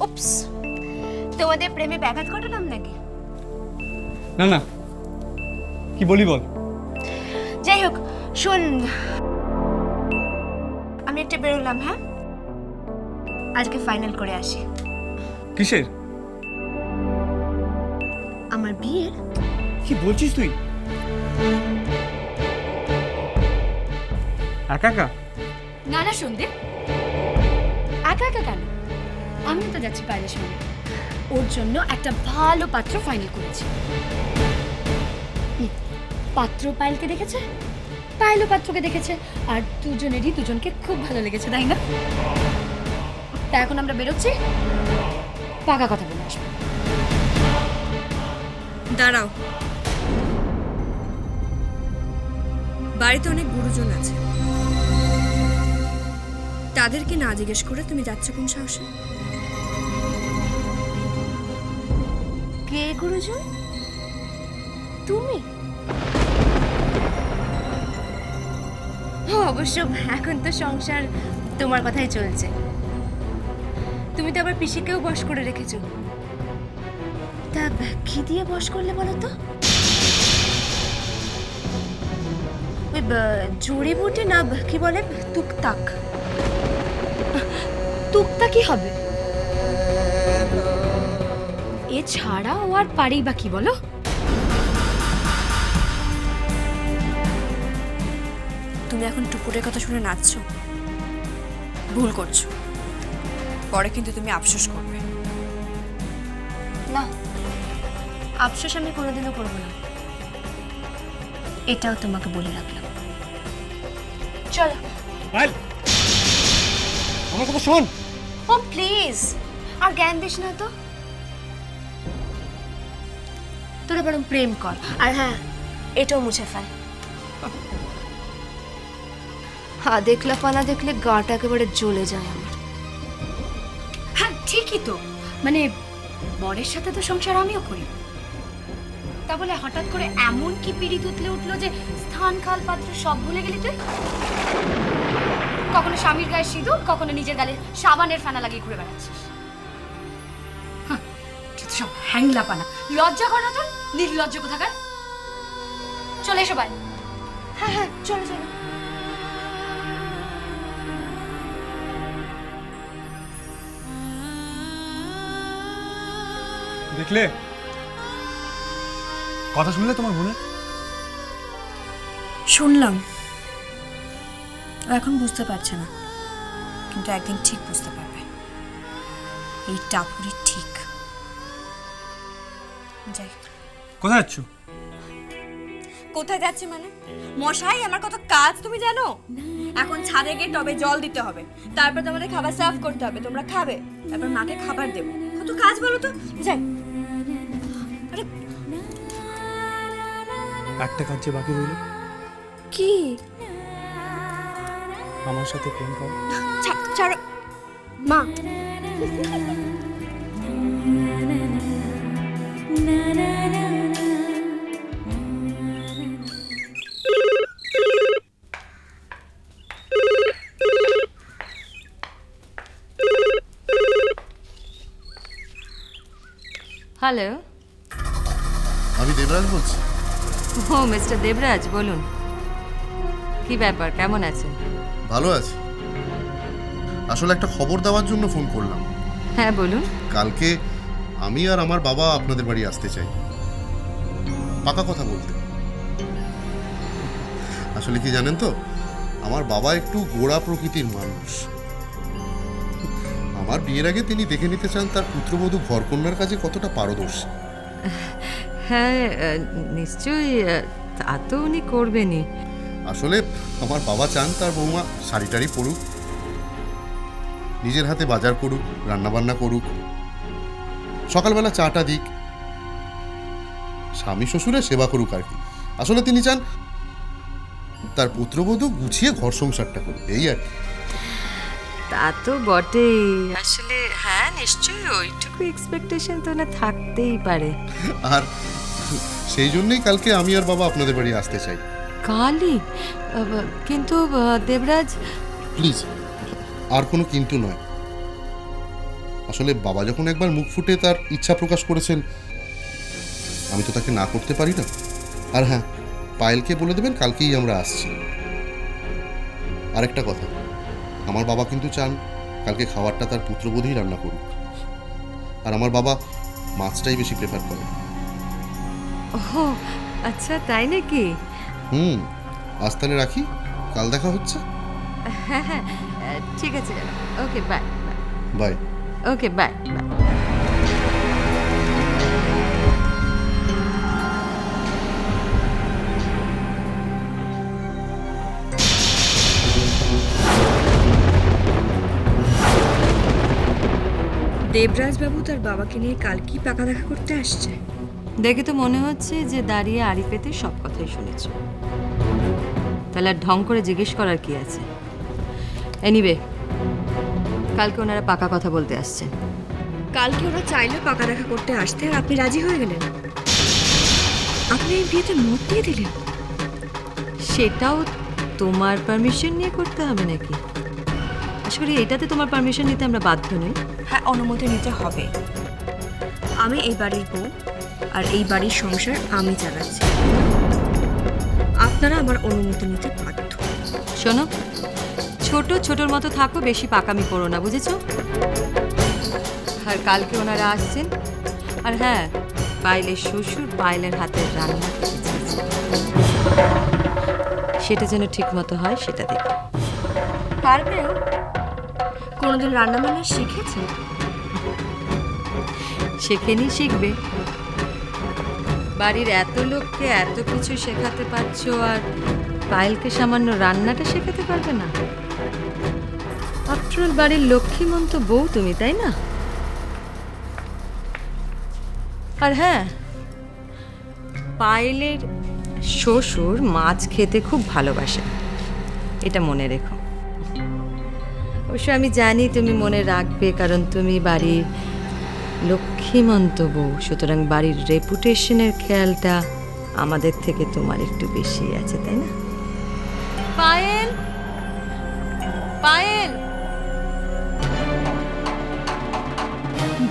উপস, তোমাদের প্রেমে ব্যাঘাত ঘটালাম নাকি? না না, কি বলি বল। যাই হোক, শোন, আমি একটা বেরোলাম। হ্যাঁ, আজকে ফাইনাল করে আসি। কিসের? আমার বিয়ের। কি বলছিস তুই? একা একা? না না সন্দীপ, একা একা কেন? আমিও তো যাচ্ছি পায়েলের সঙ্গে। ওর জন্য একটা ভালো পাত্র ফাইনাল করেছি। পাত্র পায়েলকে দেখেছে, পায়েলও পাত্রকে দেখেছে, আর দুজনেরই দুজনকে খুব ভালো লেগেছে, তাই না? তা এখন আমরা বেরোচ্ছি, পাকা কথা বলে আসবো। দাঁড়াও, বাড়িতে অনেক গুরুজন আছে, তাদেরকে না জিজ্ঞেস করে তুমি যাচ্ছ কোন সাহসে? কে গুরুজন? তুমি? অবশ্য এখন তো সংসার তোমার কথাই চলছে। তুমি তো আবার পিসিকেও বশ করে রেখেছো। তা কি দিয়ে বশ করলে বলো তো? ওই জড়িবুটি না, কি বলে, তুকতাক। তুকতা কি হবে? এছাড়া ও আর পারেই বা কি বলো? তুমি এখন টুকুরের কথা শুনে নাচছো, ভুল করছো। পরে কিন্তু তুমি আফসোস করবে। না, আফসোস আমি কোনোদিনও করবো না, এটাও তোমাকে বলে রাখলাম। চলো। পায়েল, আমার কথা শোন। ও প্লিজ, আর জ্ঞান দিস না তো। তোরা বরং প্রেম কর, আর হ্যাঁ, এটাও মুছে ফেল। দেখলা পানা দেখলে গাটা একেবারে জ্বলে যায় আমার। হ্যাঁ ঠিকই তো, মানে বরের সাথে তো সংসার আমিও করি, তা বলে হঠাৎ করে এমন কি পিড়ি তুতলে উঠলো যে স্থান কাল পাত্র সব ভুলে গেলি তুই? কখনো স্বামীর গায়ে সিঁদুর, কখনো নিজের গালে সাবানের ফেনা লাগিয়ে ঘুরে বেড়াচ্ছিস। হাহ, যত সব হ্যাংলা পানা, লজ্জা কর না তোর, নির্লজ্জ কোথাকার। চলে এসো ভাই। হ্যাঁ হ্যাঁ, চলো চলো। দেখলে, কথা শুনলে তোমার মনে? শুনলাম, ও এখন বুঝতে পারছে না, কিন্তু একদিন ঠিক বুঝতে পারবে। এই টাপুরি ঠিক। যাই। কোথায় যাচ্ছ? কোথায় যাচ্ছে মানে? মশাই, আমার কত কাজ তুমি জানো? এখন ছাদে গিয়ে টবে জল দিতে হবে, তারপর তোমাদের খাবার সার্ভ করতে হবে, তোমরা খাবে, তারপর মাকে খাবার দেবো। কত কাজ বলো তো। যাই। আরে একটা কাজ যে বাকি রইল, কি? আমার সাথে প্রেম করো। ছাড়ো মা। হ্যালো। আমি দেবরাজ বলছি। ও মিস্টার দেবরাজ, বলুন কি ব্যাপার, কেমন আছেন? ভালো আছি। আসলে একটা খবর দেওয়ার জন্য ফোন করলাম। হ্যাঁ বলুন। কালকে আমি আর আমার বাবা আপনাদের বাড়ি আসতে চাই, পাকা কথা বলতে। আসলে কি জানেন তো, আমার বাবা একটু গোড়া প্রকৃতির মানুষ। আমার বিয়ের আগে তিনি দেখে নিতে চান তার পুত্রবধূ ঘরকন্যার কাছে কতটা পারদর্শী। হ্যাঁ নিশ্চয়ই, তা তো উনি করবেনই। আসলে আমার বাবা চান তার বৌমা শাড়ি টাড়ি পরুক, নিজের হাতে বাজার করুক, রান্নাবান্না করুক, সকালবেলা চাটা দিক, স্বামী শ্বশুরের সেবা করুক আর কি। আসলে তিনি চান তার পুত্রবধূ গুছিয়ে ঘর সংসারটা করুক, এই আর কি। তা তো বটেই, আসলে হ্যাঁ নিশ্চয়ই ওইটুকু এক্সপেকটেশন তো না থাকতেই পারে। আর সেই জন্যই কালকে আমি আর বাবা আপনাদের বাড়ি আসতে চাই। কালই? কিন্তু দেবরাজ, প্লিজ, আর কোনো কিন্তু নয়। আসলে বাবা যখন একবার মুখ ফুটে তার ইচ্ছা প্রকাশ করেছেন, আমি তো তাকে না করতে পারি না। আর হ্যাঁ, পায়েলকে বলে দেবেন কালকেই আমরা আসছি। আরেকটা কথা, আমার বাবা কিন্তু চান কালকে খাবারটা তার পুত্রবধূই রান্না করুক। আর আমার বাবা মাছটাই বেশি প্রেফার করে। ও আচ্ছা, তাই নাকি? আজ তাহলে রাখি, কাল দেখা হচ্ছে। হ্যাঁ হ্যাঁ, ঠিক আছে, okay bye. Bye. Okay bye bye. দেবরাজবাবু তার বাবাকে নিয়ে কাল কি পাকা দেখা করতে আসছে? দেখে তো মনে হচ্ছে যে দাঁড়িয়ে আড়ি পেতে সব কথাই শুনেছ। তাহলে আর ঢং করে জিজ্ঞেস করার কি আছে? এনিওয়ে, কালকে ওনারা পাকা কথা বলতে আসছেন। কালকে ওরা চাইলে পাকা দেখা করতে আসতে, আর আপনি রাজি হয়ে গেলেন। আপনি এই বিয়েতে মত দিয়ে দিলেন? সেটাও তোমার পারমিশন নিয়ে করতে হবে নাকি? আশা করি এটাতে তোমার পারমিশন নিতে আমরা বাধ্য নই। হ্যাঁ, অনুমতি নিতে হবে। আমি এই বাড়ির বউ, আর এই বাড়ির সংসার আমি চালাচ্ছি। আপনারা আমার অনুমতি নিতে বাধ্য। শোনো, ছোট ছোটর মতো থাকো, বেশি পাকামি করো না, বুঝেছো? আর কালকে ওনারা আসছেন। আর হ্যাঁ, পায়েলের শ্বশুর পায়েলের হাতের রান্না খেতে চাইছে। সেটা যেন ঠিক মতো হয় সেটা দেখো। পারবে? কোনোদিন রান্না বান্না শিখেছে? শেখেনি, শিখবে। বাড়ির এত লোককে এত কিছু শেখাতে পারছো, আর পায়েলকে সামান্য রান্নাটা শেখাতে পারবে না? আফটার অল বাড়ির লক্ষ্মীমন্ত বউ তুমি, তাই না? আর হ্যাঁ, পায়েলের শ্বশুর মাছ খেতে খুব ভালোবাসে, এটা মনে রেখো। অবশ্য আমি জানি তুমি মনে রাখবে, কারণ তুমি বাড়ির লক্ষ্মীমন্ত বউ, সুতরাং বাড়ির রেপুটেশনের খেয়ালটা আমাদের থেকে তোমার একটু বেশি আছে, তাই না? পায়েল, পায়েল।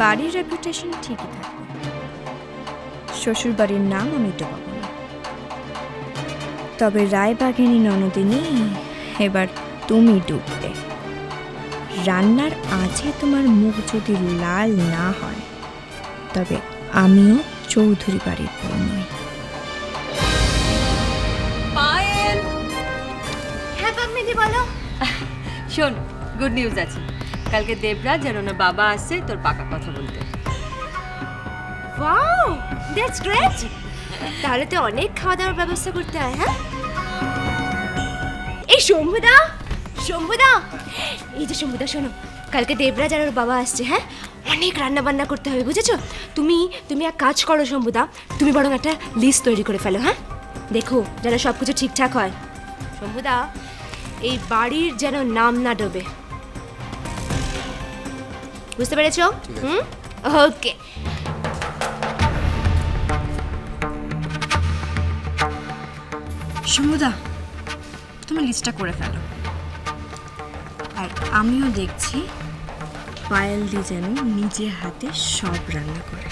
বাড়ির রেপুটেশন ঠিকই থাকবে, শ্বশুর বাড়ির নাম আমি তো পাবো না। তবে রায়বাঘিনী ননদিনী, এবার তুমি ডুববে। রান্নার আঁচে তোমার মুখ যদি লাল না হয়, তবে আমিও চৌধুরী বাড়ির বউ নই। পায়েল, হ্যাঁ পাগমিদি বলো। শোন, গুড নিউজ আছে। কালকে দেবরাজ আর ওনার বাবা আসছে তোর পাকা কথা বলতে। Wow, that's great. তাহলে তো অনেক খাওয়া দাওয়ার ব্যবস্থা করতে হয়। হ্যাঁ, এই শম্ভুদা, শম্ভুদা, এই যে শম্ভুদা, শোনো, কালকে দেবরাজ আর ওর বাবা আসছে। হ্যাঁ, অনেক রান্না বান্না করতে হবে, বুঝেছো? তুমি এক কাজ করো শম্ভুদা, তুমি বরং একটা লিস্ট তৈরি করে ফেলো। হ্যাঁ, দেখো যেন সব কিছু ঠিকঠাক হয়। শম্ভুদা, এই বাড়ির যেন নাম না ডোবে, বুঝতে পেরেছো? ওকে। সমুদা, তুমি লিস্টটা করে ফেলো, আর আমিও দেখছি পায়েল দি যেন নিজে হাতে সব রান্না করে।